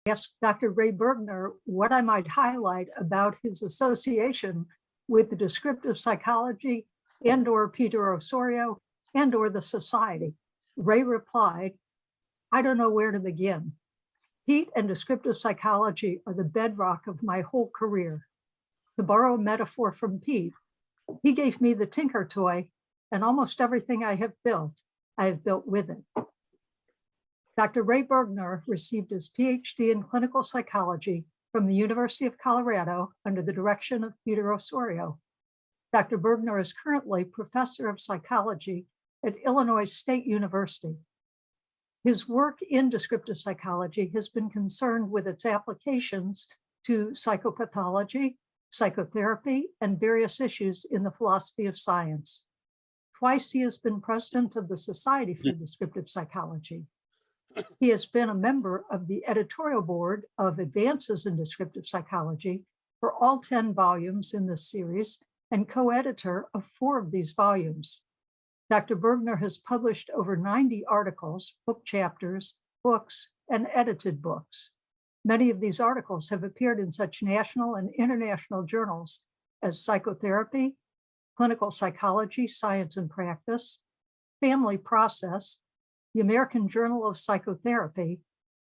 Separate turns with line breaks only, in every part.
asked Dr. Ray Bergner what I might highlight about his association with the descriptive psychology and/or Peter Ossorio and/or the society. Ray replied, "I don't know where to begin. Pete and descriptive psychology are the bedrock of my whole career. To borrow a metaphor from Pete, he gave me the tinker toy, and almost everything I have built with it." Dr. Ray Bergner received his Ph.D. in clinical psychology from the University of Colorado under the direction of Peter Ossorio. Dr. Bergner is currently professor of psychology at Illinois State University. His work in descriptive psychology has been concerned with its applications to psychopathology, psychotherapy, and various issues in the philosophy of science. Twice he has been president of the Society for Descriptive Psychology. He has been a member of the editorial board of Advances in Descriptive Psychology for all 10 volumes in this series and co-editor of 4 of these volumes. Dr. Bergner has published over 90 articles, book chapters, books, and edited books. Many of these articles have appeared in such national and international journals as Psychotherapy, Clinical Psychology, Science and Practice, Family Process, the American Journal of Psychotherapy,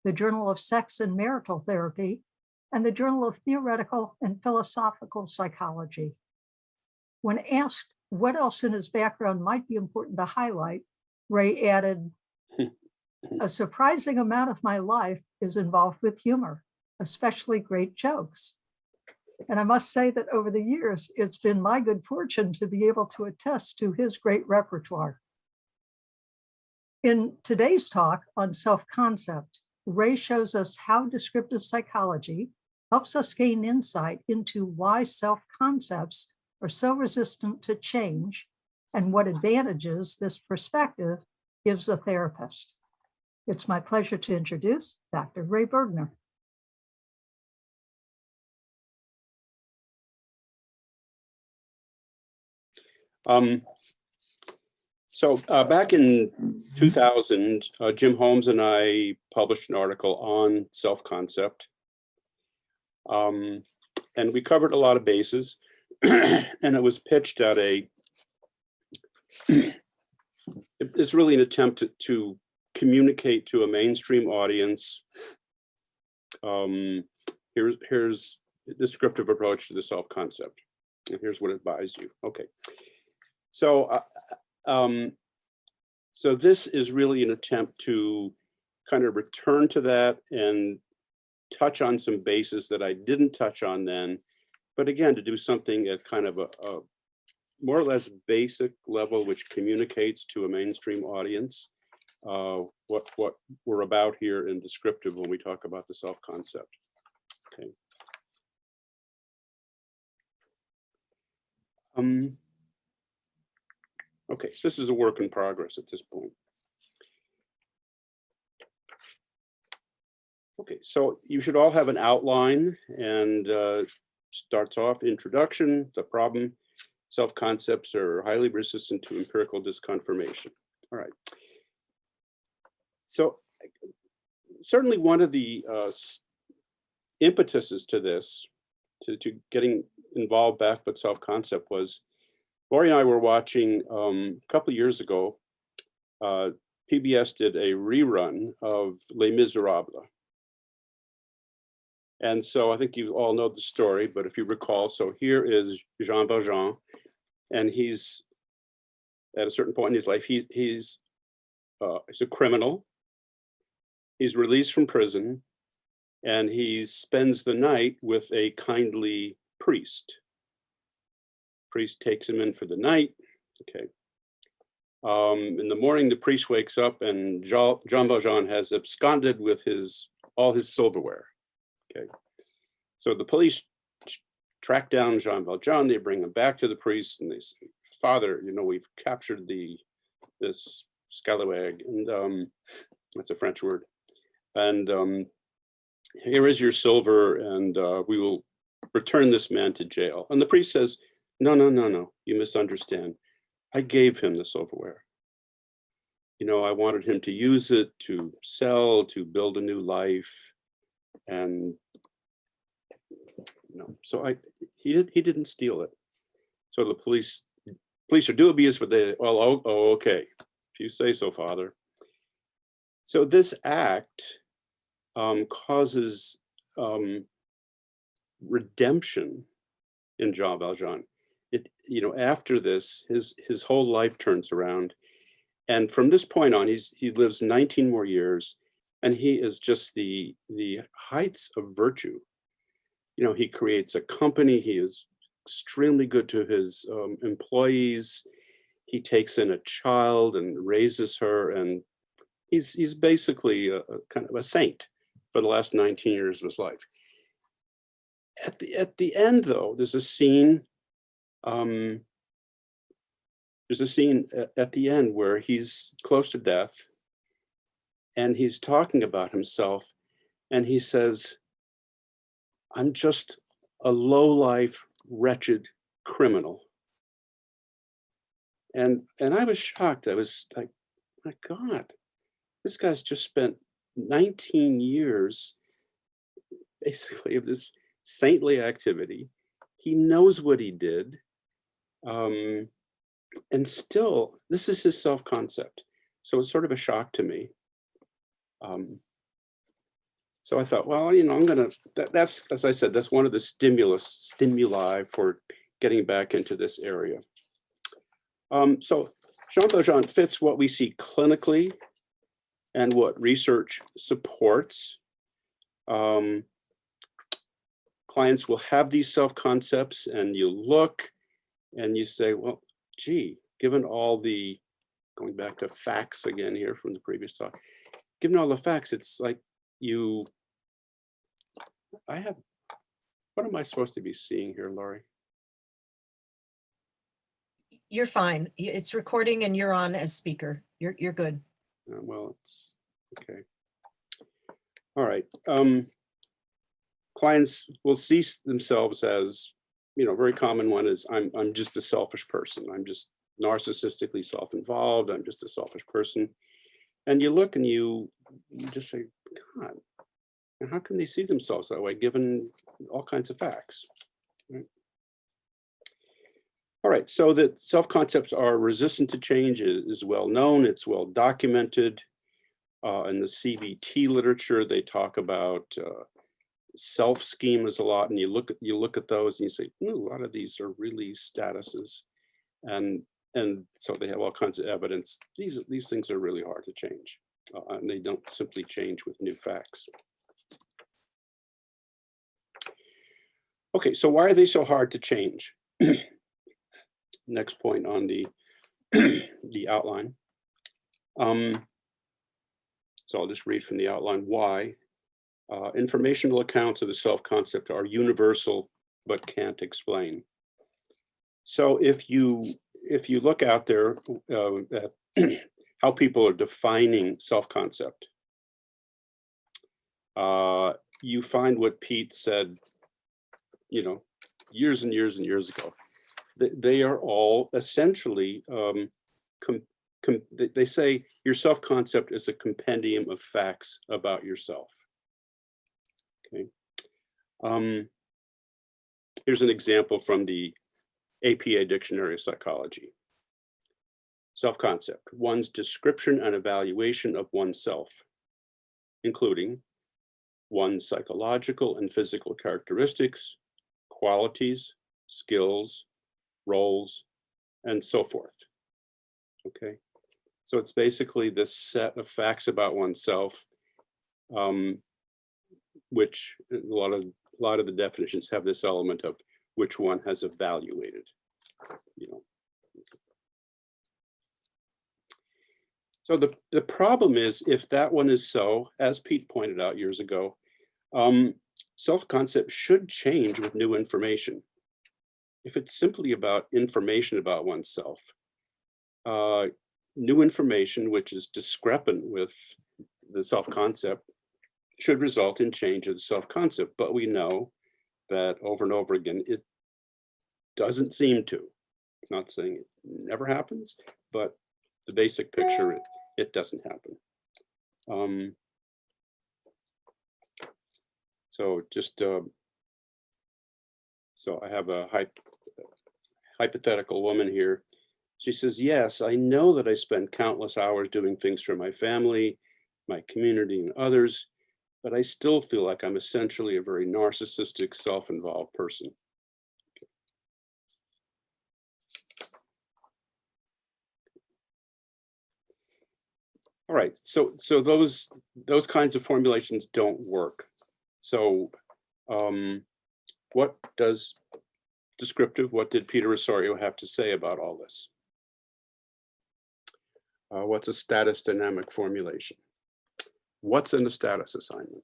the Journal of Sex and Marital Therapy, and the Journal of Theoretical and Philosophical Psychology. When asked what else in his background might be important to highlight, Ray added, "A surprising amount of my life is involved with humor, especially great jokes." And I must say that over the years, it's been my good fortune to be able to attest to his great repertoire. In today's talk on self-concept, Ray shows us how descriptive psychology helps us gain insight into why self-concepts are so resistant to change and what advantages this perspective gives a therapist. It's my pleasure to introduce Dr. Ray Bergner.
Back in 2000, Jim Holmes and I published an article on self-concept. And we covered a lot of bases. And it was pitched at it's really an attempt to communicate to a mainstream audience. Here's a descriptive approach to the self-concept. And here's what it buys you. Okay. So this is really an attempt to kind of return to that and touch on some bases that I didn't touch on then, but again, to do something at kind of a more or less basic level, which communicates to a mainstream audience what we're about here in descriptive when we talk about the self-concept. Okay. Okay, so this is a work in progress at this point. Okay, so you should all have an outline, and starts off introduction, the problem. Self-concepts are highly resistant to empirical disconfirmation. All right. So certainly one of the impetuses to this, to getting involved back with self-concept was, Lori and I were watching a couple of years ago, PBS did a rerun of Les Miserables. And so I think you all know the story, but if you recall, so here is Jean Valjean, and he's at a certain point in his life, he's a criminal. He's released from prison, and he spends the night with a kindly priest. Priest takes him in for the night. Okay. In the morning, the priest wakes up, and Jean Valjean has absconded with all his silverware. Okay. So the police track down Jean Valjean. They bring him back to the priest, and they say, "Father, you know, we've captured this scallywag," and that's a French word. And here is your silver, and we will return this man to jail. And the priest says, No, you misunderstand. I gave him the silverware. You know, I wanted him to use it to sell, to build a new life. And so he didn't steal it. So the police are dubious, but oh, okay, if you say so, Father. So this act causes redemption in Jean Valjean. After this, his whole life turns around, and from this point on, he lives 19 more years, and he is just the heights of virtue. He creates a company. He is extremely good to his employees. He takes in a child and raises her, and he's basically a kind of a saint for the last 19 years of his life. At the end, though, there's a scene. At the end where he's close to death, and he's talking about himself, and he says, "I'm just a low-life, wretched criminal." And I was shocked. I was like, my God, this guy's just spent 19 years basically of this saintly activity. He knows what he did. And still, this is his self-concept. So it's sort of a shock to me. So I thought, well, I'm gonna, that's, as I said, that's one of the stimuli for getting back into this area. So Jean Valjean fits what we see clinically and what research supports. Clients will have these self-concepts, and you look and you say, well, gee, given all the, going back to facts again here from the previous talk, given all the facts, it's like what am I supposed to be seeing here, Laurie?
You're fine. It's recording and you're on as speaker. You're good.
Well, it's okay. All right. Clients will see themselves as, very common one is I'm just a selfish person. I'm just narcissistically self-involved. I'm just a selfish person. And you look and you just say, God, how can they see themselves that way given all kinds of facts? Right? All right, so that self-concepts are resistant to change is well known. It's well documented. In the CBT literature, they talk about self-schemas a lot, and you look at those and you say, a lot of these are really statuses, and so they have all kinds of evidence. These things are really hard to change, and they don't simply change with new facts. Okay, so why are they so hard to change? Next point on the the outline. So I'll just read from the outline why. Informational accounts of the self-concept are universal but can't explain. So if you look out there at how people are defining self-concept, you find what Pete said, years and years and years ago. They are all essentially, they say your self-concept is a compendium of facts about yourself. Okay. Here's an example from the APA Dictionary of Psychology. Self-concept, one's description and evaluation of oneself, including one's psychological and physical characteristics, qualities, skills, roles, and so forth. Okay, so it's basically this set of facts about oneself, which a lot of the definitions have this element of which one has evaluated. So the problem is, if that one is so, as Pete pointed out years ago, self-concept should change with new information. If it's simply about information about oneself, new information which is discrepant with the self-concept should result in change of the self-concept. But we know that over and over again, it doesn't seem to. I'm not saying it never happens, but the basic picture, it doesn't happen. So just, so I have a hypothetical woman here. She says, yes, I know that I spend countless hours doing things for my family, my community, and others, but I still feel like I'm essentially a very narcissistic, self-involved person. All right, so those kinds of formulations don't work. So what does descriptive, what did Peter Ossorio have to say about all this? What's a status dynamic formulation? What's in a status assignment?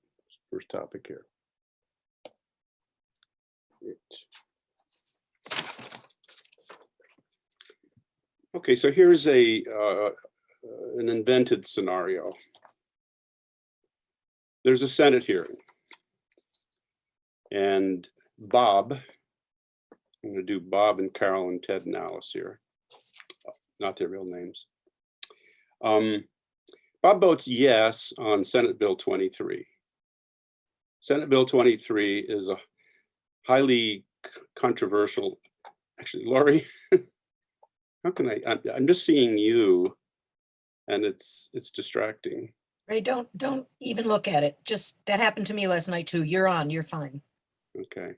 First topic here. Okay, so here's an invented scenario. There's a Senate hearing, and Bob, I'm going to do Bob and Carol and Ted and Alice here, not their real names. Bob votes yes on Senate Bill 23. Senate Bill 23 is a highly controversial, actually, Laurie, how can I'm just seeing you and it's distracting.
Ray, don't even look at it. Just, that happened to me last night too. You're on, you're fine.
Okay.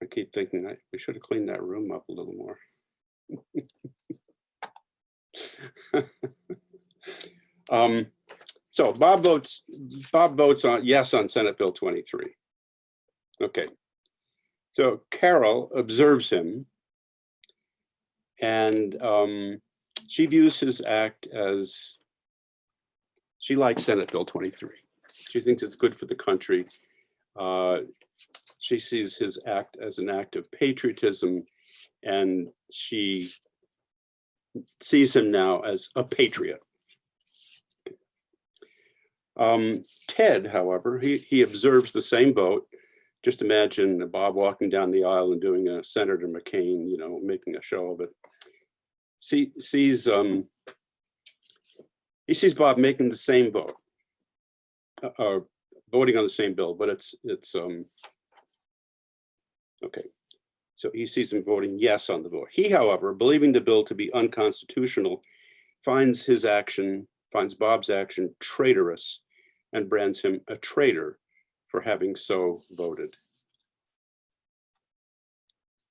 I keep thinking we should have cleaned that room up a little more. So Bob votes on yes on Senate Bill 23. Okay. So Carol observes him, and she views his act as, she likes Senate Bill 23. She thinks it's good for the country. She sees his act as an act of patriotism, and she sees him now as a patriot. Ted, however, he observes the same vote. Just imagine Bob walking down the aisle and doing a Senator McCain, you know, making a show of it. He sees Bob making the same vote, voting on the same bill, but it's okay. So he sees him voting yes on the vote. He, however, believing the bill to be unconstitutional, finds Bob's action traitorous and brands him a traitor for having so voted.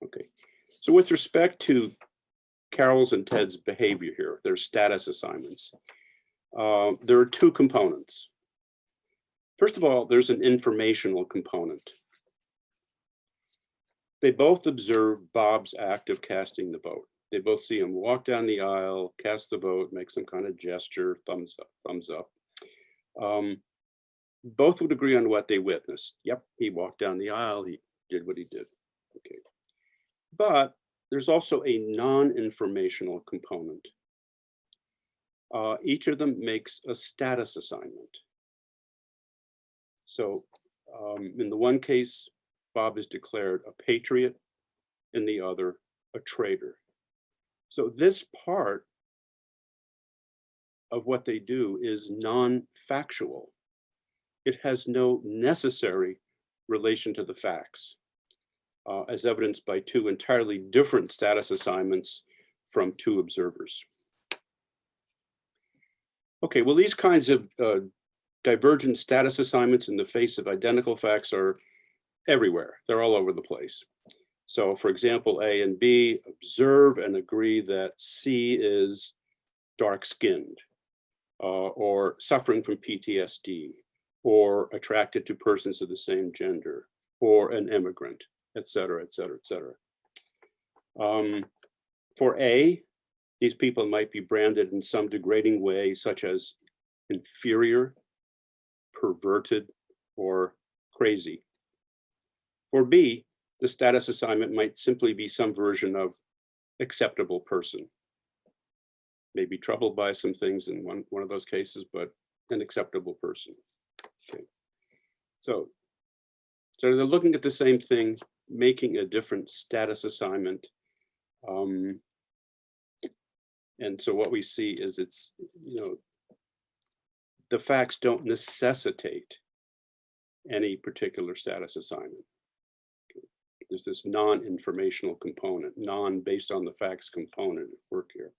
Okay, so with respect to Carol's and Ted's behavior here, their status assignments, there are two components. First of all, there's an informational component. They both observe Bob's act of casting the vote. They both see him walk down the aisle, cast the vote, make some kind of gesture, thumbs up. Both would agree on what they witnessed. Yep, he walked down the aisle, he did what he did. Okay. But there's also a non-informational component. Each of them makes a status assignment. So in the one case, Bob is declared a patriot, in the other, a traitor. So this part of what they do is non-factual. It has no necessary relation to the facts, as evidenced by two entirely different status assignments from two observers. Okay, well, these kinds of divergent status assignments in the face of identical facts are everywhere. They're all over the place. So for example, A and B observe and agree that C is dark-skinned or suffering from PTSD or attracted to persons of the same gender or an immigrant, et cetera, et cetera, et cetera. For A, these people might be branded in some degrading way, such as inferior, perverted, or crazy. For B, the status assignment might simply be some version of acceptable person. Maybe troubled by some things in one of those cases, but an acceptable person. Okay. So they're looking at the same thing, making a different status assignment. And so what we see is it's, you know, the facts don't necessitate any particular status assignment. There's this non-informational component, non-based on the facts component at work here.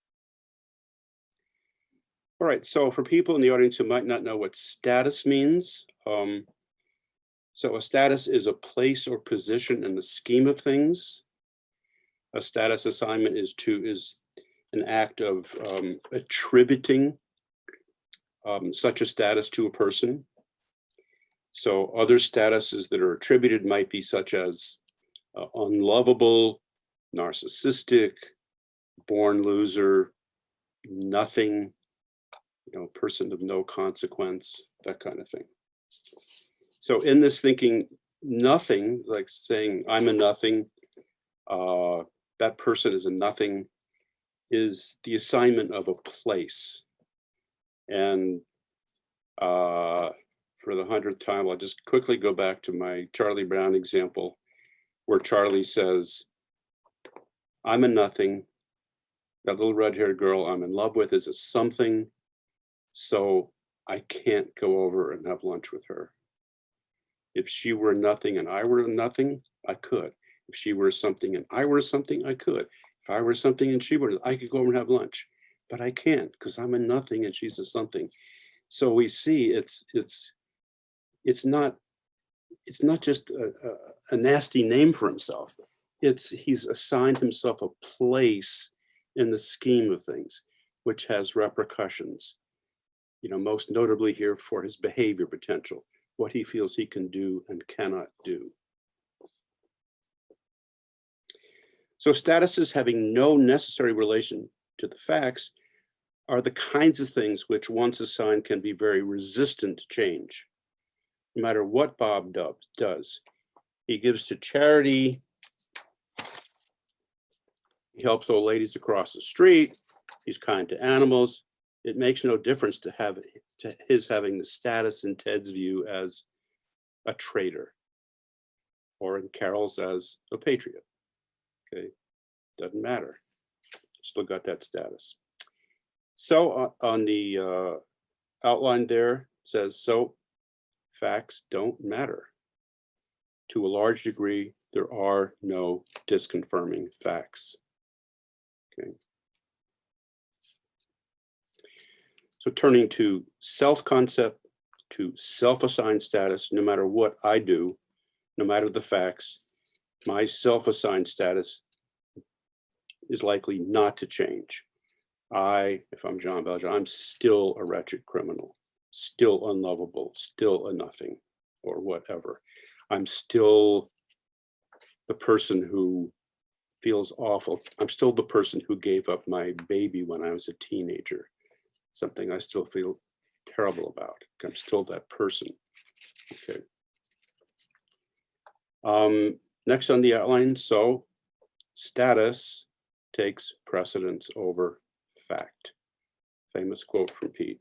All right, so for people in the audience who might not know what status means, so a status is a place or position in the scheme of things. A status assignment is an act of attributing such a status to a person. So other statuses that are attributed might be such as unlovable, narcissistic, born loser, nothing, person of no consequence, that kind of thing. So in this thinking, nothing, like saying I'm a nothing, that person is a nothing, is the assignment of a place. And for the 100th time, I'll just quickly go back to my Charlie Brown example, where Charlie says, I'm a nothing. That little red-haired girl I'm in love with is a something, so I can't go over and have lunch with her. If she were nothing and I were nothing, I could. If she were something and I were something, I could. If I were something and she were, I could go over and have lunch, but I can't because I'm a nothing and she's a something. So we see it's not just a nasty name for himself. He's assigned himself a place in the scheme of things, which has repercussions, most notably here for his behavior potential, what he feels he can do and cannot do. So statuses having no necessary relation to the facts are the kinds of things which once assigned can be very resistant to change. No matter what Bob does, he gives to charity, he helps old ladies across the street, he's kind to animals. It makes no difference to his having the status in Ted's view as a traitor, or in Carol's as a patriot. Okay, doesn't matter. Still got that status. So on the outline there says, so facts don't matter. To a large degree, there are no disconfirming facts. Okay. So turning to self-concept, to self-assigned status, no matter what I do, no matter the facts, my self-assigned status is likely not to change. If I'm Jean Valjean, I'm still a wretched criminal, still unlovable, still a nothing, or whatever. I'm still the person who feels awful. I'm still the person who gave up my baby when I was a teenager, something I still feel terrible about. I'm still that person. Okay. Next on the outline, so status takes precedence over fact. Famous quote from Pete.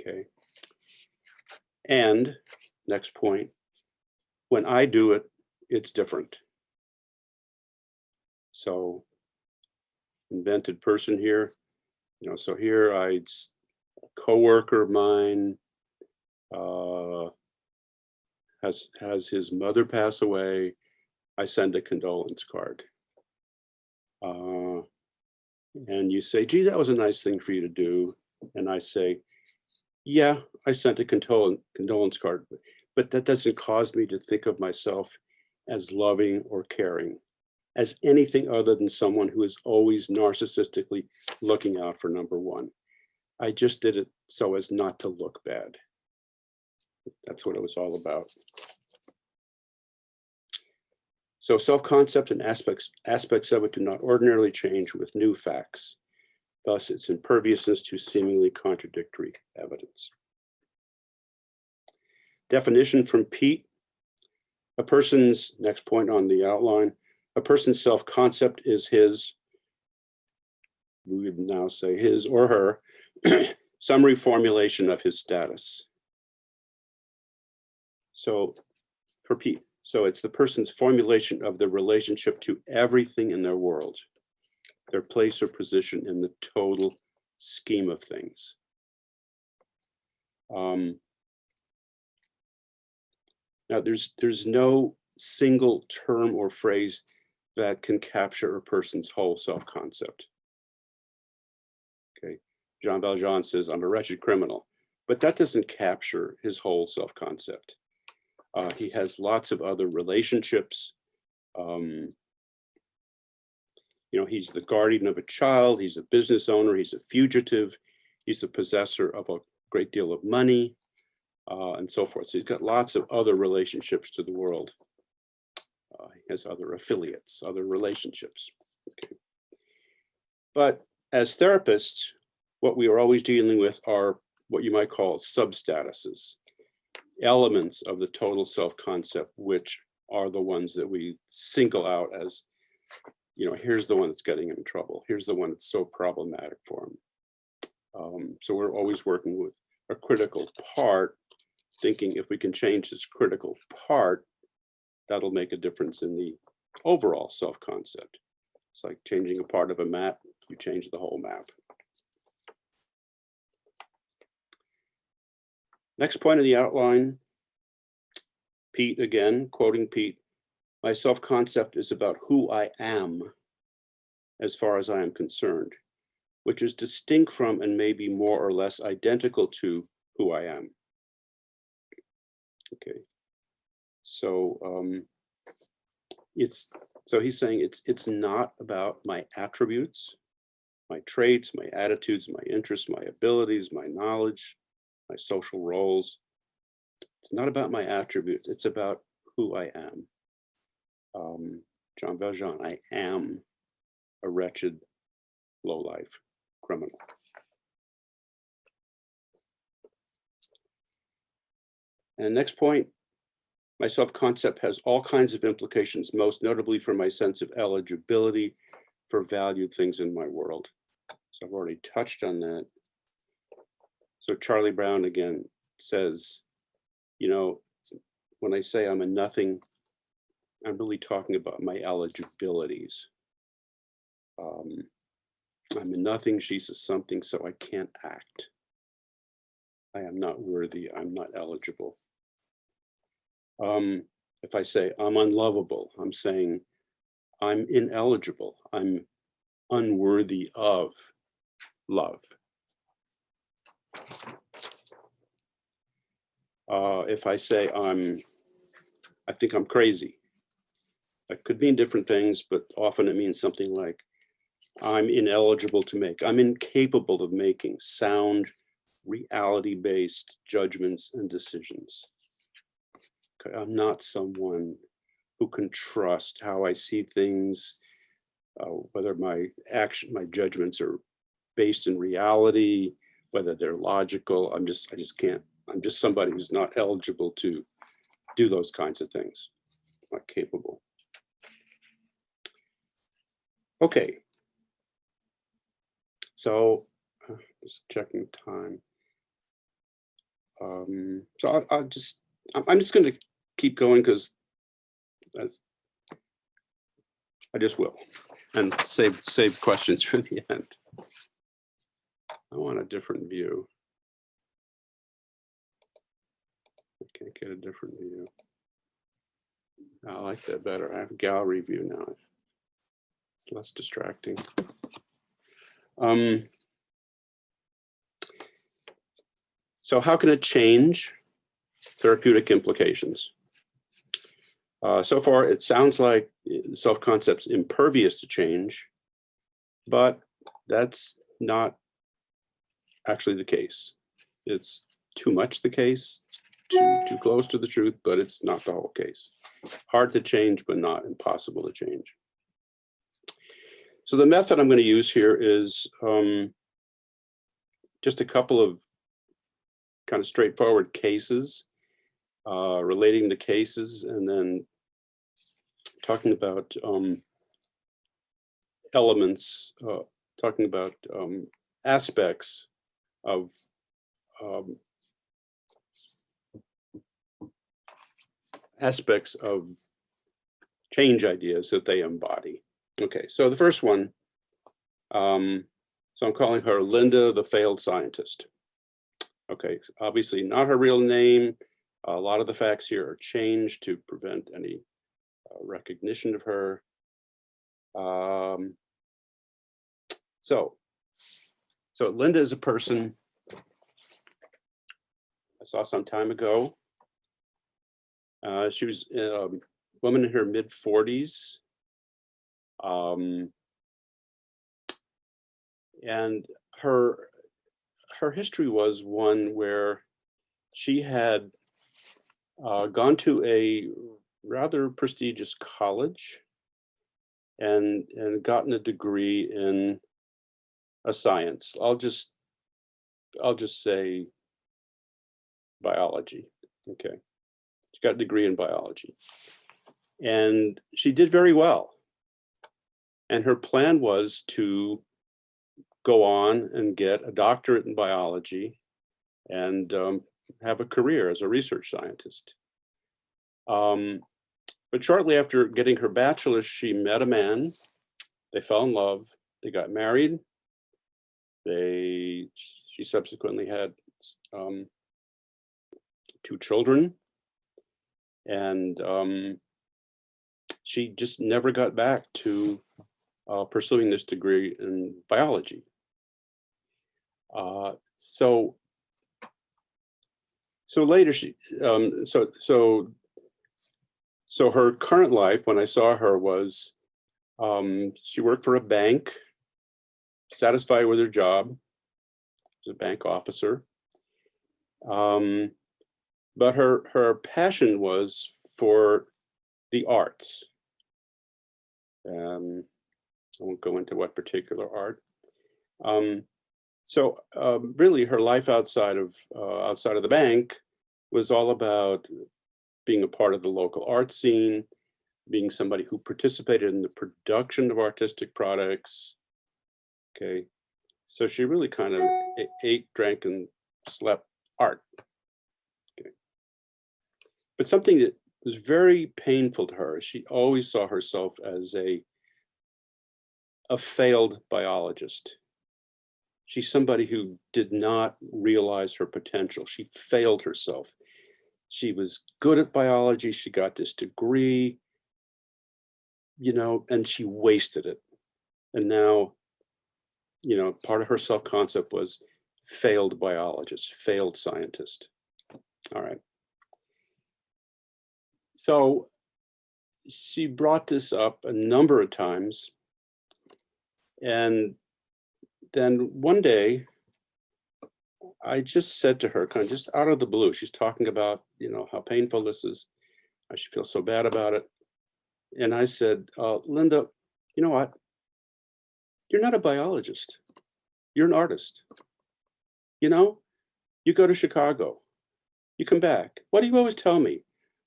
Okay. And next point, when I do it, it's different. So invented person here, so here a coworker of mine has his mother pass away. I send a condolence card. And you say, gee, that was a nice thing for you to do. And I say, yeah, I sent a condolence card, but that doesn't cause me to think of myself as loving or caring, as anything other than someone who is always narcissistically looking out for number one. I just did it so as not to look bad. That's what it was all about. So self-concept and aspects of it do not ordinarily change with new facts. Thus, its imperviousness to seemingly contradictory evidence. Definition from Pete. A person's, next point on the outline, a person's self-concept is his, we would now say his or her, summary formulation of his status. So for Pete, so it's the person's formulation of the relationship to everything in their world, their place or position in the total scheme of things. Now, there's no single term or phrase that can capture a person's whole self-concept. Okay, Jean Valjean says, I'm a wretched criminal, but that doesn't capture his whole self-concept. He has lots of other relationships. You know, he's the guardian of a child, he's a business owner, he's a fugitive, he's a possessor of a great deal of money, and so forth. So he's got lots of other relationships to the world. He has other affiliates, other relationships. Okay. But as therapists, what we are always dealing with are what you might call substatuses, elements of the total self-concept, which are the ones that we single out as, you know, here's the one that's getting him in trouble. Here's the one that's so problematic for him. So we're always working with a critical part, thinking if we can change this critical part, that'll make a difference in the overall self-concept. It's like changing a part of a map, you change the whole map. Next point of the outline, Pete again, quoting Pete, my self-concept is about who I am as far as I am concerned, which is distinct from and maybe more or less identical to who I am. Okay, so he's saying it's not about my attributes, my traits, my attitudes, my interests, my abilities, my knowledge, my social roles. It's not about my attributes, it's about who I am. Jean Valjean, I am a wretched, low-life criminal. And next point, my self-concept has all kinds of implications, most notably for my sense of eligibility for valued things in my world. So I've already touched on that. So Charlie Brown again says, you know, when I say I'm a nothing, I'm really talking about my eligibilities. I'm a nothing, she's a something, so I can't act. I am not worthy, I'm not eligible. If I say I'm unlovable, I'm saying I'm ineligible, I'm unworthy of love. If I say I think I'm crazy, that could mean different things, but often it means something like I'm ineligible to make, I'm incapable of making sound, reality-based judgments and decisions. Okay, I'm not someone who can trust how I see things, whether my judgments are based in reality, whether they're logical. I just can't. I'm just somebody who's not eligible to do those kinds of things, not capable. Okay. So just checking time. So I'm just going to keep going because I just will, and save questions for the end. I want a different view. I can't get a different view. I like that better. I have a gallery view now. It's less distracting. So how can it change therapeutic implications? So far, it sounds like self-concept's impervious to change, but that's not actually the case. It's too much the case, too close to the truth, but it's not the whole case. Hard to change, but not impossible to change. So the method I'm going to use here is just a couple of kind of straightforward cases, relating the cases, and then talking about elements, talking about aspects of change ideas that they embody. Okay, so the first one, so I'm calling her Linda, the failed scientist. Okay, so obviously not her real name. A lot of the facts here are changed to prevent any recognition of her. So Linda is a person I saw some time ago. She was a woman in her mid-40s. And her history was one where she had gone to a rather prestigious college and gotten a degree in a science. I'll just say biology. Okay. She got a degree in biology. And she did very well. And her plan was to go on and get a doctorate in biology and have a career as a research scientist. But shortly after getting her bachelor's, she met a man. They fell in love. They got married. She subsequently had 2 children. And she just never got back to pursuing this degree in biology. So later so her current life, when I saw her, was she worked for a bank, satisfied with her job as a bank officer. But her passion was for the arts. I won't go into what particular art. So really, her life outside of the bank was all about being a part of the local art scene, being somebody who participated in the production of artistic products. Okay, so she really kind of ate, drank, and slept art. Okay, but something that was very painful to her, she always saw herself as a failed biologist. She's somebody who did not realize her potential. She failed herself. She was good at biology. She got this degree, and she wasted it. And now, part of her self-concept was failed biologist, failed scientist. All right. So she brought this up a number of times. And then one day, I just said to her, kind of just out of the blue, she's talking about, how painful this is. I should feel so bad about it. And I said, Linda, you know what? You're not a biologist. You're an artist. You go to Chicago. You come back. What do you always tell me?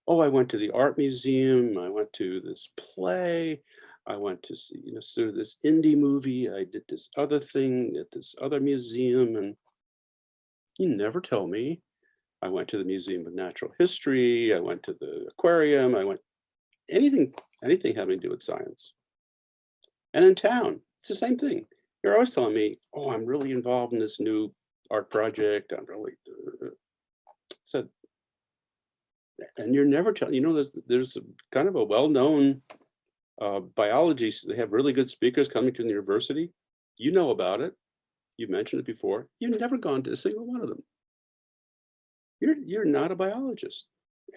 Oh, I went to the art museum. I went to this play. I went to see, this indie movie. I did this other thing at this other museum. And you never tell me. I went to the Museum of Natural History. I went to the aquarium. I went anything having to do with science. And in town, it's the same thing. You're always telling me, oh, I'm really involved in this new art project. I'm really said, and you're never telling, there's kind of a well-known biology. They have really good speakers coming to the university. You know about it. You mentioned it before. You've never gone to a single one of them. You're not a biologist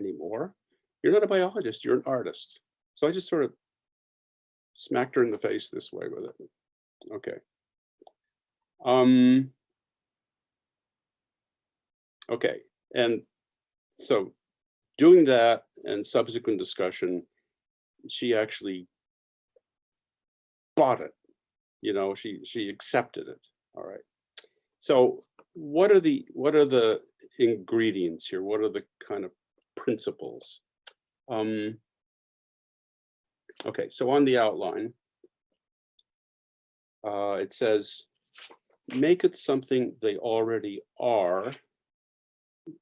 anymore. You're not a biologist. You're an artist. So I just sort of smacked her in the face this way with it. Okay. Okay. And so doing that and subsequent discussion, she actually bought it. She accepted it. All right. So what are the ingredients here? What are the kind of principles? Okay, so on the outline, it says, make it something they already are,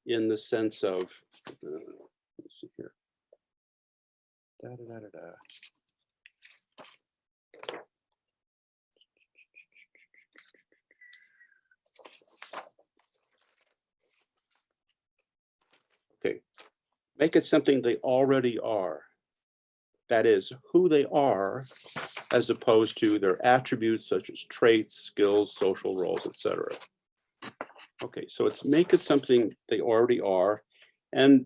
in the sense of, let's see here. Da, da, da, da, da. Make it something they already are. That is, who they are, as opposed to their attributes such as traits, skills, social roles, etc. Okay, so it's make it something they already are. And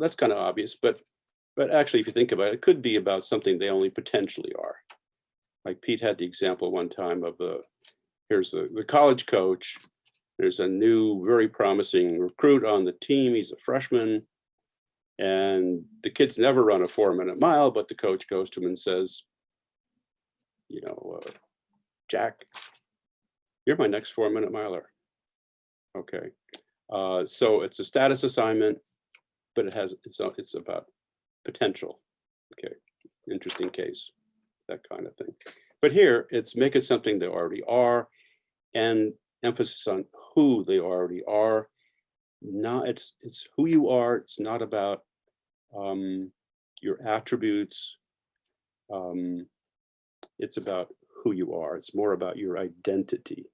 that's kind of obvious, but actually, if you think about it, it could be about something they only potentially are. Like Pete had the example one time of here's the college coach. There's a new, very promising recruit on the team. He's a freshman. And the kid's never run a 4-minute mile, but the coach goes to him and says, Jack, you're my next 4-minute miler. Okay. So it's a status assignment, but it's about potential. Okay. Interesting case, that kind of thing. But here it's make it something they already are, and emphasis on who they already are. It's who you are. It's not about your attributes. It's about who you are. It's more about your identity.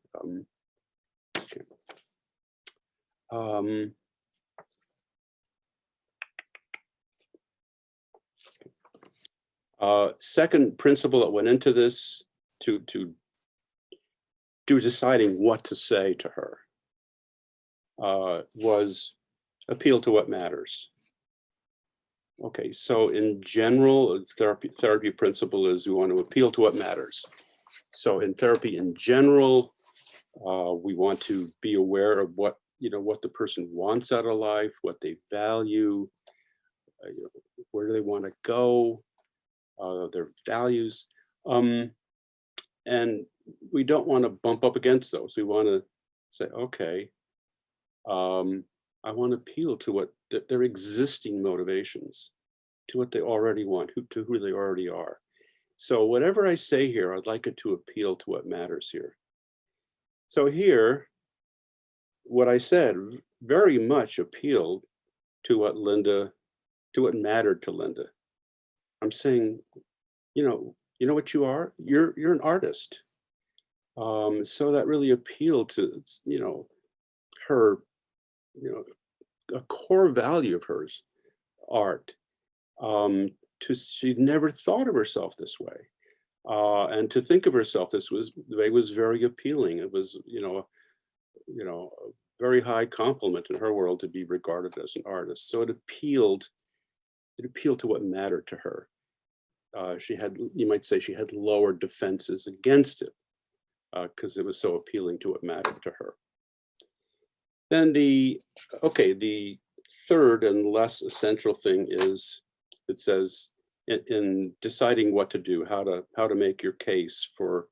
Second principle that went into this to deciding what to say to her was appeal to what matters. Okay, so in general, therapy principle is we want to appeal to what matters. So in therapy in general, we want to be aware of what the person wants out of life, what they value, where do they want to go, their values. And we don't want to bump up against those. We want to say, okay, I want to appeal to what their existing motivations, to what they already want, to who they already are. So whatever I say here, I'd like it to appeal to what matters here. So here, what I said very much appealed to what mattered to Linda. I'm saying, you know what you are? You're an artist. So that really appealed to, her, a core value of hers, art. She'd never thought of herself this way. And to think of herself this way was very appealing. It was, a very high compliment in her world to be regarded as an artist. So it appealed to what mattered to her. You might say she had lower defenses against it because it was so appealing to what mattered to her. Then the third and less essential thing is, it says in deciding what to do, how to make your case for,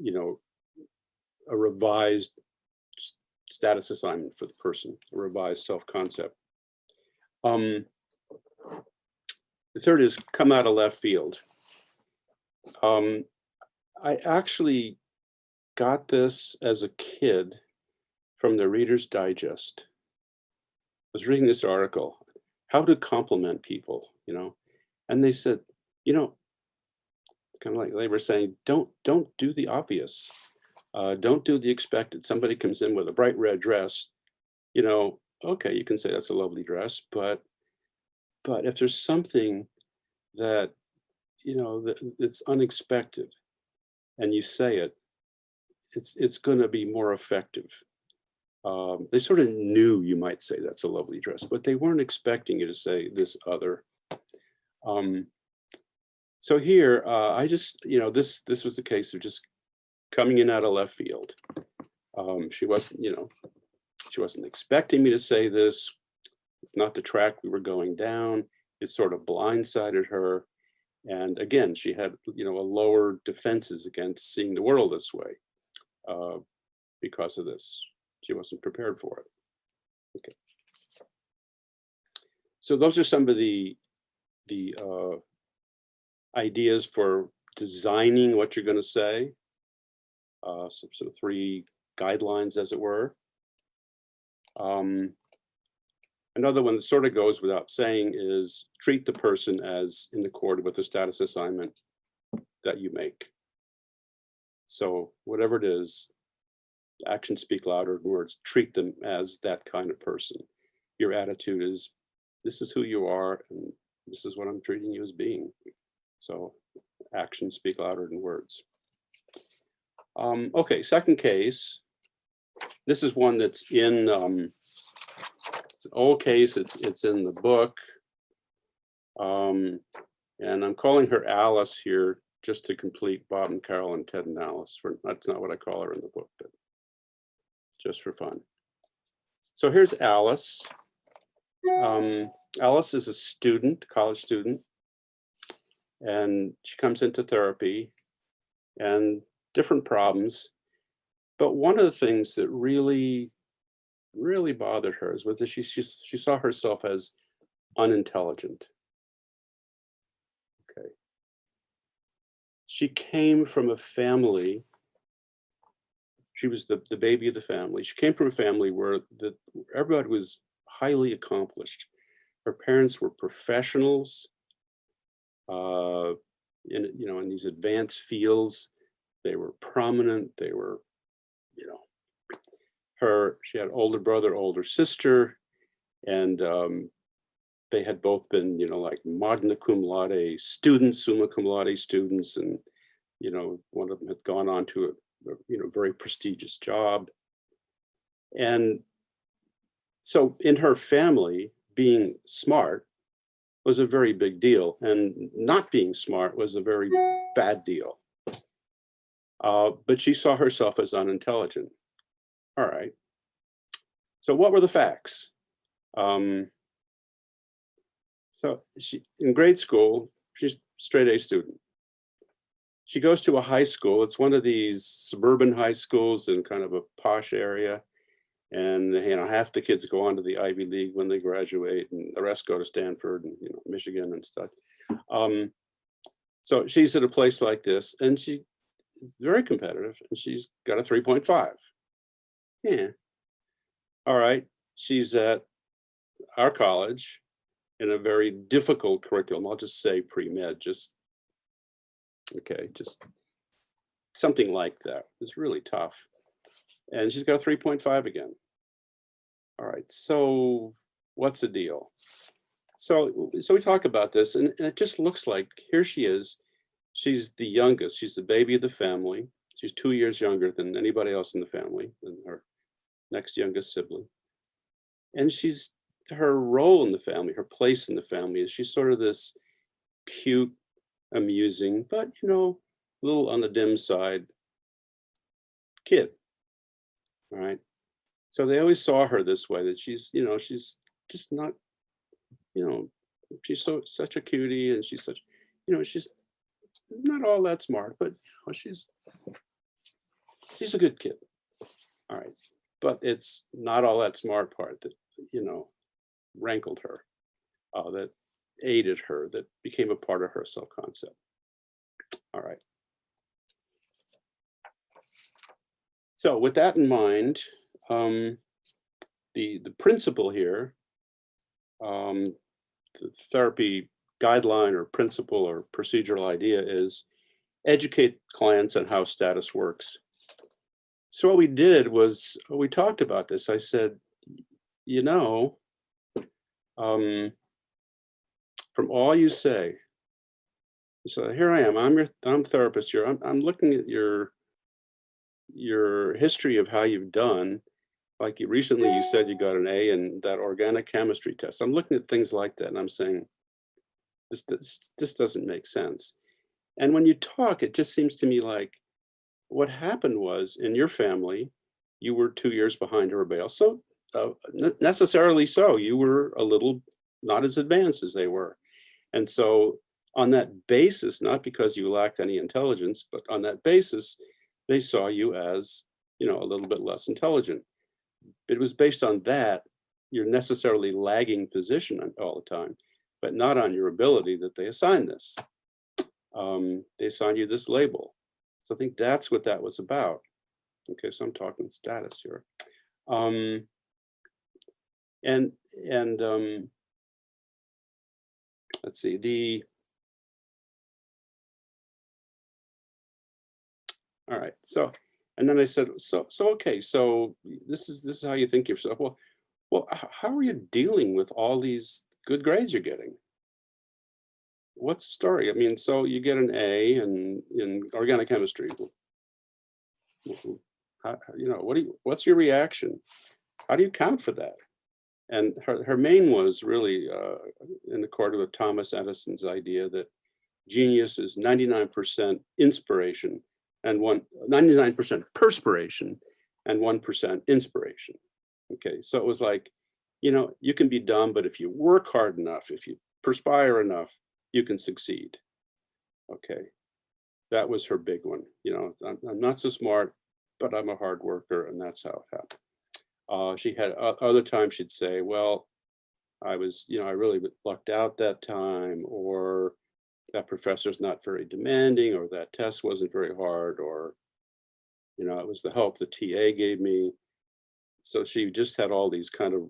a revised status assignment for the person, a revised self-concept. The third is come out of left field. I actually got this as a kid from the Reader's Digest. I was reading this article, how to compliment people, and they said, it's kind of like they were saying, don't do the obvious. Don't do the expected. Somebody comes in with a bright red dress, okay, you can say that's a lovely dress, but if there's something that, that's unexpected and you say it, it's going to be more effective. They sort of knew you might say that's a lovely dress, but they weren't expecting you to say this other. So here, I just, this was the case of just coming in out of left field. She wasn't expecting me to say this. It's not the track we were going down. It sort of blindsided her. And again, she had, a lower defenses against seeing the world this way because of this. She wasn't prepared for it. Okay. So those are some of the ideas for designing what you're going to say. Some sort of 3 guidelines, as it were. Another one that sort of goes without saying is treat the person as in accord with the status assignment that you make. So whatever it is, actions speak louder than words. Treat them as that kind of person. Your attitude is this is who you are, and this is what I'm treating you as being. So actions speak louder than words. Okay, second case. This is one that's in, it's an old case, it's in the book. And I'm calling her Alice here just to complete Bob and Carol and Ted and Alice. That's not what I call her in the book, but just for fun. So here's Alice. Alice is a student, college student, and she comes into therapy and different problems. But one of the things that really bothered her was that she saw herself as unintelligent. Okay. She came from a family, she was the baby of the family. She came from a family where everybody was highly accomplished. Her parents were professionals in these advanced fields. They were prominent. They were, she had older brother, older sister, and they had both been, like magna cum laude students, summa cum laude students, and one of them had gone on to a very prestigious job. And so in her family, being smart was a very big deal, and not being smart was a very bad deal. But she saw herself as unintelligent. All right. So what were the facts? So in grade school, she's a straight A student. She goes to a high school. It's one of these suburban high schools in kind of a posh area. And half the kids go on to the Ivy League when they graduate, and the rest go to Stanford and Michigan and stuff. So she's at a place like this, and she's very competitive, and she's got a 3.5. Yeah. All right. She's at our college in a very difficult curriculum. I'll just say pre-med, just something like that. It's really tough. And she's got a 3.5 again. All right, so what's the deal? So we talk about this, and it just looks like here she is. She's the youngest. She's the baby of the family. She's 2 years younger than anybody else in the family, than her next youngest sibling. And her role in the family, her place in the family is she's sort of this cute, amusing, but a little on the dim side kid. All right. So they always saw her this way, that she's just not, she's such a cutie, and she's such, she's not all that smart, but she's a good kid. All right. But it's not all that smart part that, rankled her, that aided her, that became a part of her self-concept. All right. So with that in mind, the principle here, the therapy guideline or principle or procedural idea is educate clients on how status works. So what we did was we talked about this. I said, from all you say, so here I am. I'm a therapist here. I'm looking at your history of how you've done. Like you said you got an A in that organic chemistry test. I'm looking at things like that, and I'm saying, this doesn't make sense. And when you talk, it just seems to me like what happened was in your family, you were 2 years behind or bail. So necessarily so, you were a little not as advanced as they were. And so on that basis, not because you lacked any intelligence, but on that basis, they saw you as, a little bit less intelligent. It was based on that, your necessarily lagging position all the time, but not on your ability that they assigned this. They assigned you this label. So I think that's what that was about. Okay, so I'm talking status here. Let's see, all right, so, and then I said, so okay, so this is how you think yourself. Well, how are you dealing with all these good grades you're getting. What's the story? I mean, so you get an A in organic chemistry. What's your reaction? How do you account for that? And her main was really in accord with Thomas Edison's idea that genius is 99% inspiration and 99% perspiration and 1% inspiration. Okay, so it was like, you can be dumb, but if you work hard enough, if you perspire enough, you can succeed. Okay, that was her big one. I'm not so smart, but I'm a hard worker, and that's how it happened. She had other times she'd say, well, I really lucked out that time, or that professor's not very demanding, or that test wasn't very hard, or, it was the help the TA gave me. So she just had all these kind of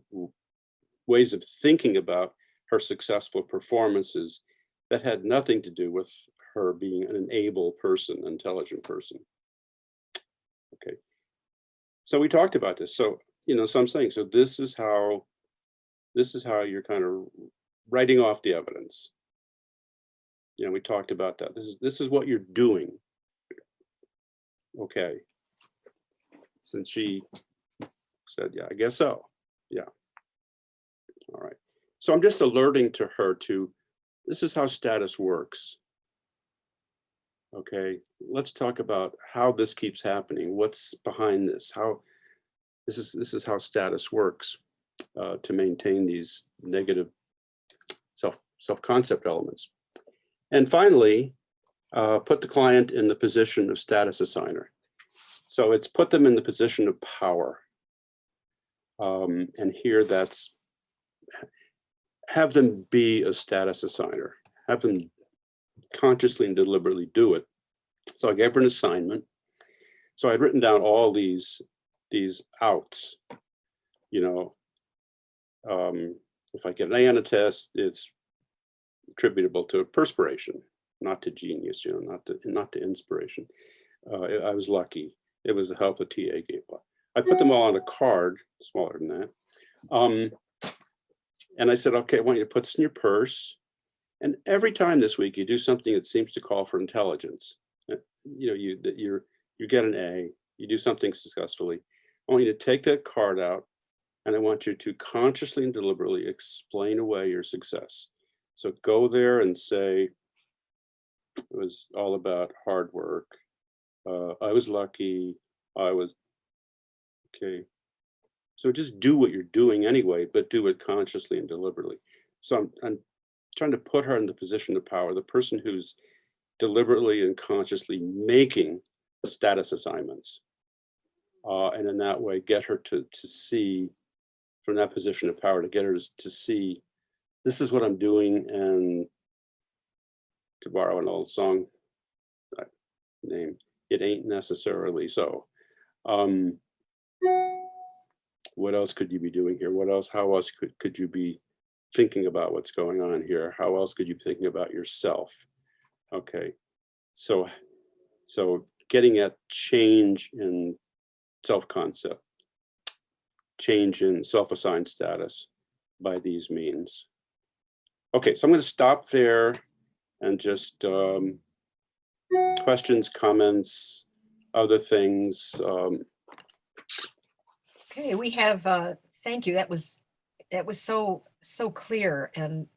ways of thinking about her successful performances that had nothing to do with her being an able person, intelligent person. Okay. So we talked about this. So, so I'm saying, so this is how you're kind of writing off the evidence. We talked about that. This is what you're doing. Okay. Since she said, yeah, I guess so. Yeah. All right. So I'm just alerting to her to, this is how status works. Okay. Let's talk about how this keeps happening. What's behind this? How this is how status works to maintain these negative self-concept elements. And finally, put the client in the position of status assigner. So it's put them in the position of power. And here that's have them be a status assigner, have them consciously and deliberately do it. So I gave her an assignment. So I'd written down all these outs, if I get an A on a test, it's attributable to perspiration, not to genius, not to inspiration. I was lucky. It was the help the TA gave. I put them all on a card, smaller than that. And I said, okay, I want you to put this in your purse. And every time this week you do something that seems to call for intelligence, you get an A, you do something successfully. I want you to take that card out, and I want you to consciously and deliberately explain away your success. So go there and say, it was all about hard work. I was lucky. Okay. So just do what you're doing anyway, but do it consciously and deliberately. So I'm trying to put her in the position of power, the person who's deliberately and consciously making status assignments. And in that way, get her to see from that position of power, to get her to see, this is what I'm doing. And to borrow an old song name, it ain't necessarily so. What else could you be doing here? How else could you be thinking about what's going on here? How else could you be thinking about yourself? Okay, so getting at change in self-concept, change in self-assigned status by these means. Okay, so I'm going to stop there and just questions, comments, other things.
Okay, we have, thank you. That was so clear and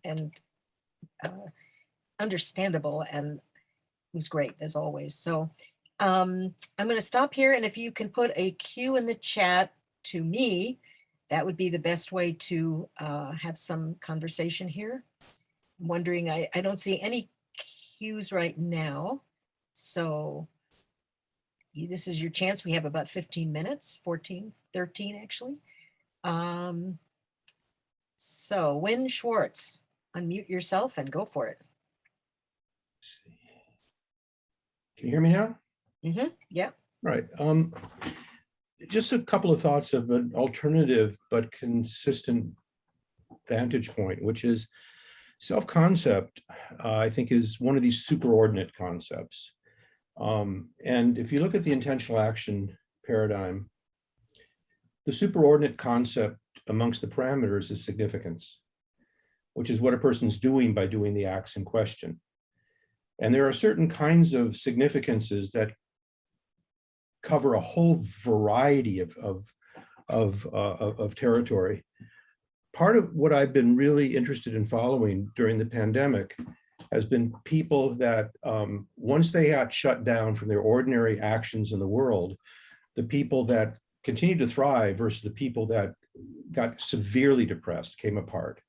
understandable, and it was great as always. So I'm going to stop here, and if you can put a Q in the chat to me, that would be the best way to have some conversation here. I'm wondering, I don't see any Qs right now, so this is your chance. We have about 15 minutes, 14, 13 actually. So Wynn Schwartz, unmute yourself and go for it.
Can you hear me now?
Mm-hmm. Yeah.
Right. Just a couple of thoughts of an alternative but consistent vantage point, which is self-concept, I think, is one of these superordinate concepts. And if you look at the intentional action paradigm, the superordinate concept amongst the parameters is significance. which is what a person's doing by doing the acts in question. And there are certain kinds of significances that cover a whole variety of territory. Part of what I've been really interested in following during the pandemic has been people that once they got shut down from their ordinary actions in the world, the people that continued to thrive versus the people that got severely depressed came apart.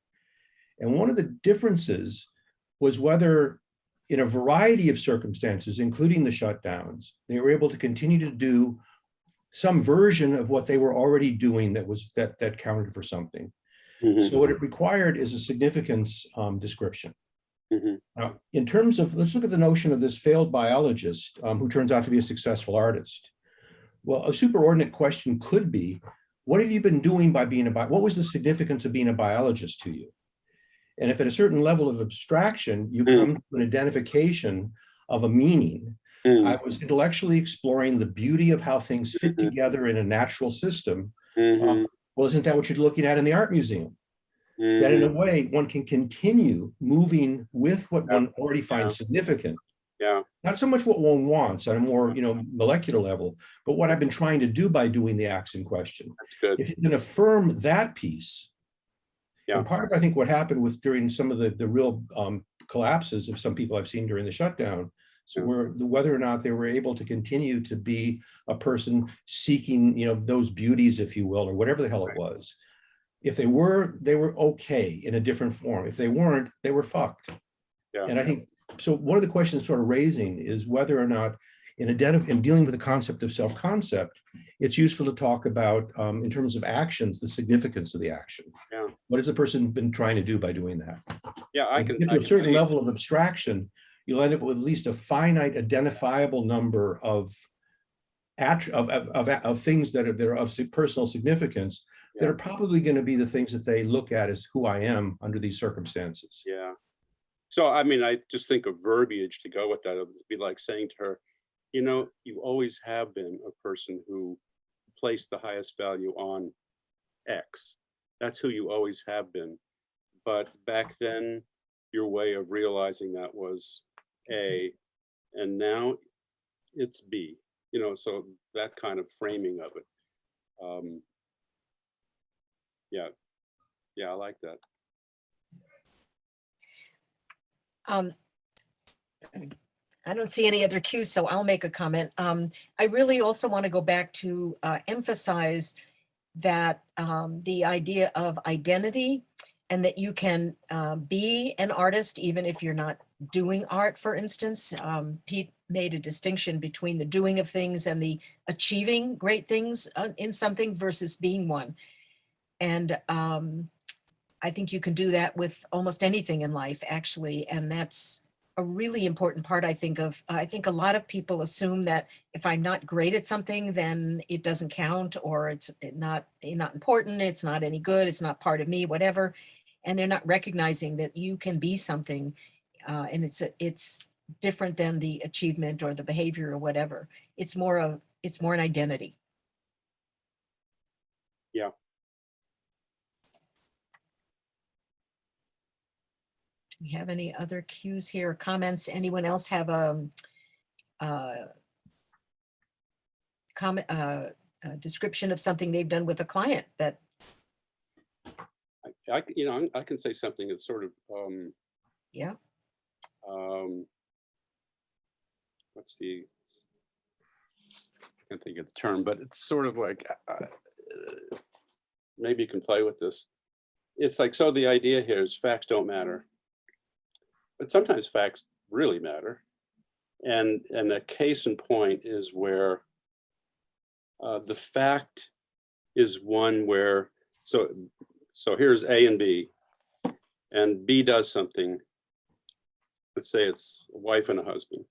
And one of the differences was whether in a variety of circumstances, including the shutdowns, they were able to continue to do some version of what they were already doing that counted for something. So what it required is a significance description. Now, in terms of, let's look at the notion of this failed biologist who turns out to be a successful artist. Well, a superordinate question could be, what have you been doing by being what was the significance of being a biologist to you? And if at a certain level of abstraction, you come to an identification of a meaning, I was intellectually exploring the beauty of how things fit together in a natural system. Well, isn't that what you're looking at in the art museum? That in a way, one can continue moving with what one already finds significant. Not so much what one wants on a more molecular level, but what I've been trying to do by doing the acts in question. If you can affirm that piece, and part of, I think, what happened with during some of the real collapses of some people I've seen during the shutdown, so whether or not they were able to continue to be a person seeking, those beauties, if you will, or whatever the hell it was. If they were okay in a different form. If they weren't, they were fucked. And I think, so one of the questions sort of raising is whether or not in dealing with the concept of self-concept, it's useful to talk about, in terms of actions, the significance of the action. What has the person been trying to do by doing that?
I can
get to a certain level of abstraction, you'll end up with at least a finite identifiable number of things that are of personal significance that are probably going to be the things that they look at as who I am under these circumstances.
So, I mean, I just think of verbiage to go with that. It would be like saying to her, you always have been a person who placed the highest value on X. That's who you always have been. But back then, your way of realizing that was A, and now it's B. So that kind of framing of it. I like that.
I don't see any other cues, so I'll make a comment. I really also want to go back to emphasize that the idea of identity, and that you can be an artist even if you're not doing art, for instance. Pete made a distinction between the doing of things and the achieving great things in something versus being one. And I think you can do that with almost anything in life, actually. And that's a really important part, I think a lot of people assume that if I'm not great at something, then it doesn't count, or it's not important, it's not any good, it's not part of me, whatever. And they're not recognizing that you can be something, and it's different than the achievement or the behavior or whatever. It's more an identity.
Yeah.
Do we have any other cues here or comments? Anyone else have a description of something they've done with a client that?
I can say something that's sort of what's the, I can't think of the term, but it's sort of like maybe you can play with this. It's like, so the idea here is facts don't matter, but sometimes facts really matter. And a case in point is where the fact is one where, so here's A and B, and B does something. Let's say it's a wife and a husband,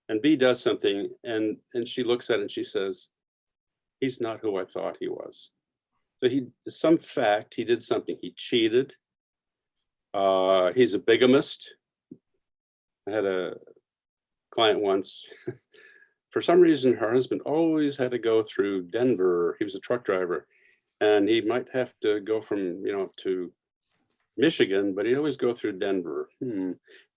and B does something, and she looks at it and she says, he's not who I thought he was. So some fact, he did something, he cheated. He's a bigamist. I had a client once, for some reason, her husband always had to go through Denver. He was a truck driver, and he might have to go from, to Michigan, but he'd always go through Denver.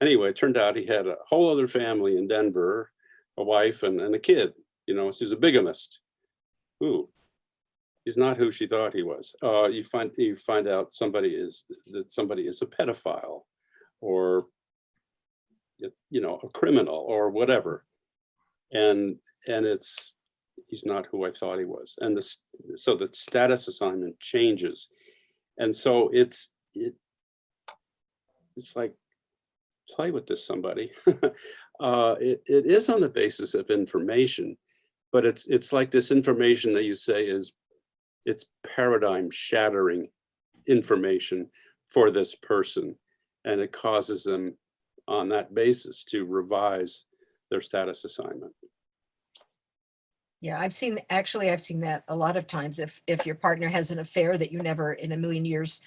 Anyway, it turned out he had a whole other family in Denver, a wife and a kid, you know, so he's a bigamist. Ooh, he's not who she thought he was. You find out somebody is a pedophile, or, you know, a criminal or whatever. And he's not who I thought he was. And so the status assignment changes. And so it's like, play with this, somebody. It is on the basis of information, but it's like this information that you say it's paradigm shattering information for this person. And it causes them on that basis to revise their status assignment.
Yeah, I've seen that a lot of times. If your partner has an affair that you never in a million years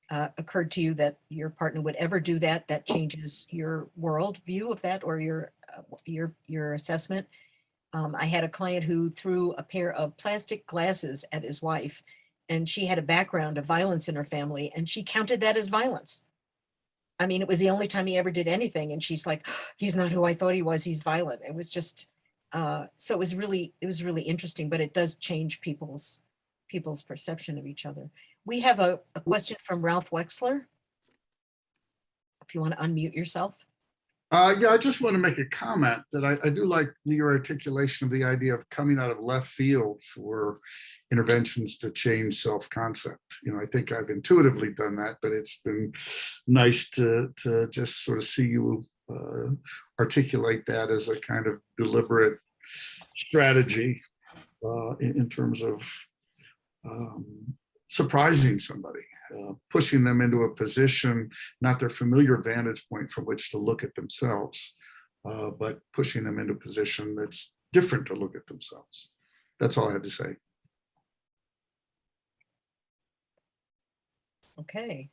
occurred to you that your partner would ever do that, that changes your world view of that, or your assessment. I had a client who threw a pair of plastic glasses at his wife, and she had a background of violence in her family, and she counted that as violence. I mean, it was the only time he ever did anything, and she's like, he's not who I thought he was, he's violent. It was just, so it was really interesting, but it does change people's perception of each other. We have a question from Ralph Wexler. If you want to unmute yourself.
Yeah, I just want to make a comment that I do like your articulation of the idea of coming out of left field for interventions to change self-concept. You know, I think I've intuitively done that, but it's been nice to just sort of see you articulate that as a kind of deliberate strategy in terms of surprising somebody, pushing them into a position, not their familiar vantage point from which to look at themselves, but pushing them into a position that's different to look at themselves. That's all I had to say.
Okay.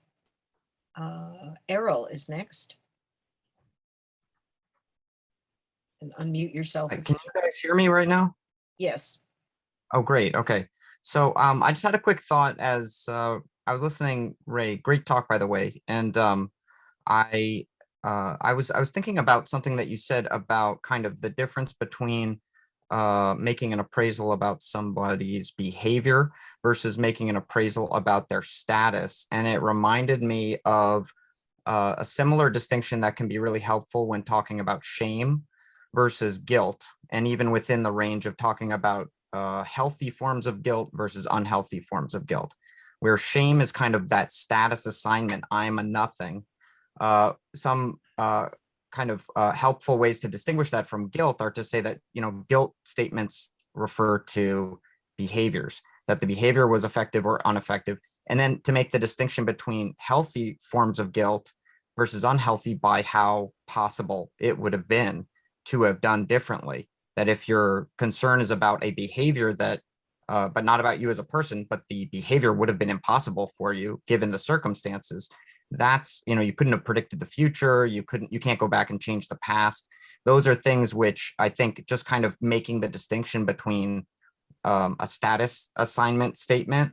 Errol is next. And unmute yourself.
Can you guys hear me right now?
Yes.
Oh, great. Okay. So I just had a quick thought as I was listening, Ray, great talk, by the way. And I was thinking about something that you said about kind of the difference between making an appraisal about somebody's behavior versus making an appraisal about their status. And it reminded me of a similar distinction that can be really helpful when talking about shame versus guilt, and even within the range of talking about healthy forms of guilt versus unhealthy forms of guilt, where shame is kind of that status assignment, I'm a nothing. Some kind of helpful ways to distinguish that from guilt are to say that, you know, guilt statements refer to behaviors, that the behavior was effective or ineffective, and then to make the distinction between healthy forms of guilt versus unhealthy by how possible it would have been to have done differently. That if your concern is about a behavior that, but not about you as a person, but the behavior would have been impossible for you given the circumstances, that's, you know, you couldn't have predicted the future, you can't go back and change the past. Those are things which I think just kind of making the distinction between a status assignment statement,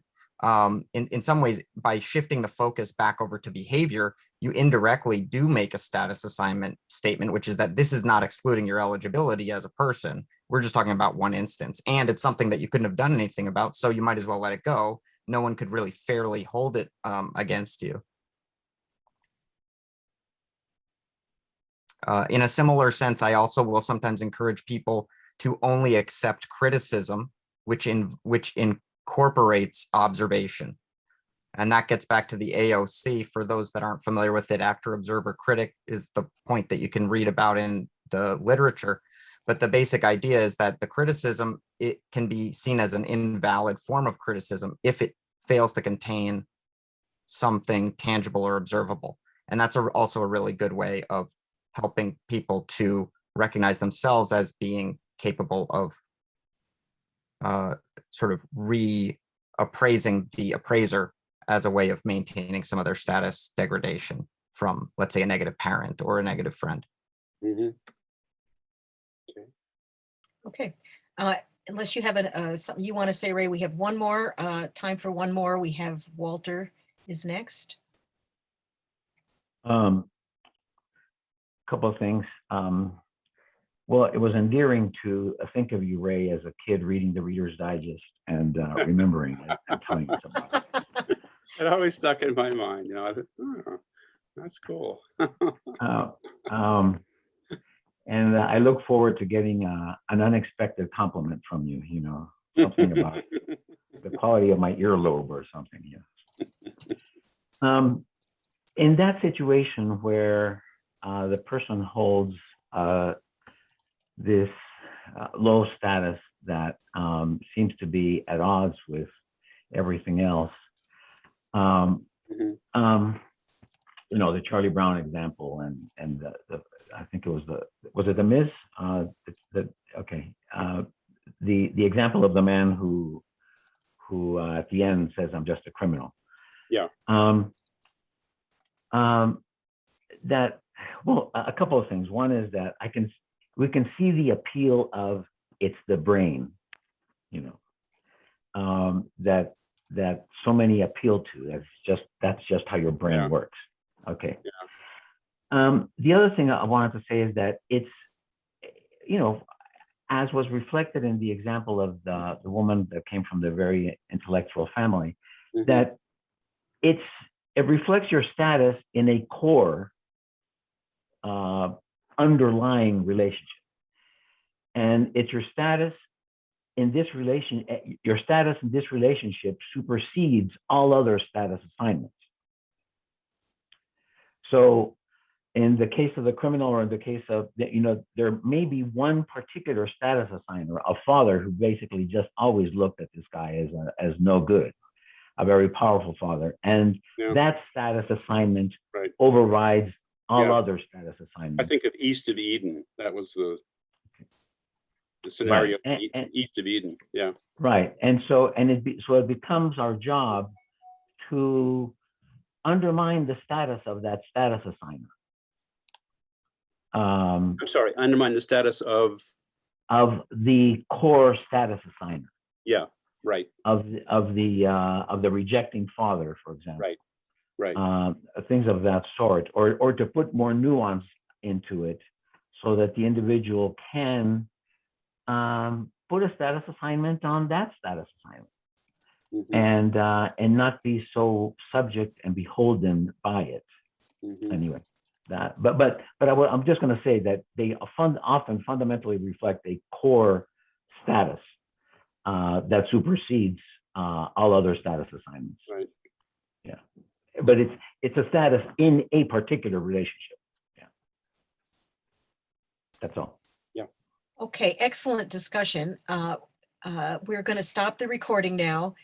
in some ways, by shifting the focus back over to behavior, you indirectly do make a status assignment statement, which is that this is not excluding your eligibility as a person. We're just talking about one instance, and it's something that you couldn't have done anything about, so you might as well let it go. No one could really fairly hold it against you. In a similar sense, I also will sometimes encourage people to only accept criticism, which incorporates observation. And that gets back to the AOC. For those that aren't familiar with it, actor, observer, critic is the point that you can read about in the literature. But the basic idea is that the criticism, it can be seen as an invalid form of criticism if it fails to contain something tangible or observable. And that's also a really good way of helping people to recognize themselves as being capable of sort of reappraising the appraiser as a way of maintaining some of their status degradation from, let's say, a negative parent or a negative friend.
Mm-hmm.
Okay. Unless you have something you want to say, Ray, we have one more, time for one more. We have Walter is next.
Couple of things. Well, it was endearing to think of you, Ray, as a kid reading the Reader's Digest and remembering it and telling us about it.
It always stuck in my mind, you know. I thought, oh, that's cool.
And I look forward to getting an unexpected compliment from you, you know, something about the quality of my earlobe or something. Yeah. In that situation where the person holds this low status that seems to be at odds with everything else,
Mhm.
you know, the Charlie Brown example and the I think it was the Miz? The example of the man who at the end says, "I'm just a criminal."
Yeah.
That, well, a couple of things. One is that we can see the appeal of it's the brain, you know, that so many appeal to. That's just how your brain
Yeah.
works. Okay.
Yeah.
The other thing I wanted to say is that it's, you know, as was reflected in the example of the woman that came from the very intellectual family,
Mhm.
that it reflects your status in a core underlying relationship. And it's your status in this relationship supersedes all other status assignments. So in the case of the criminal, or in the case of, you know, there may be one particular status assigner, a father who basically just always looked at this guy as no good, a very powerful father. And
Yeah.
that status assignment
Right.
overrides all
Yeah.
other status
I
assignments.
think of East of Eden. That was the scenario.
Right.
East of Eden. Yeah.
Right. And so, it becomes our job to undermine the status of that status assigner.
I'm sorry. Undermine the status of.
Of the core status assigner.
Yeah. Right.
Of the rejecting father, for example.
Right. Right.
Things of that sort, or to put more nuance into it, so that the individual can put a status assignment on that status assignment,
Mhm.
and not be so subject and beholden by it.
Mhm.
Anyway, I'm just going to say that they often fundamentally reflect a core status that supersedes all other status assignments.
Right.
Yeah, but it's a status in a particular relationship. Yeah, that's all.
Okay, excellent discussion. We're going to stop the recording now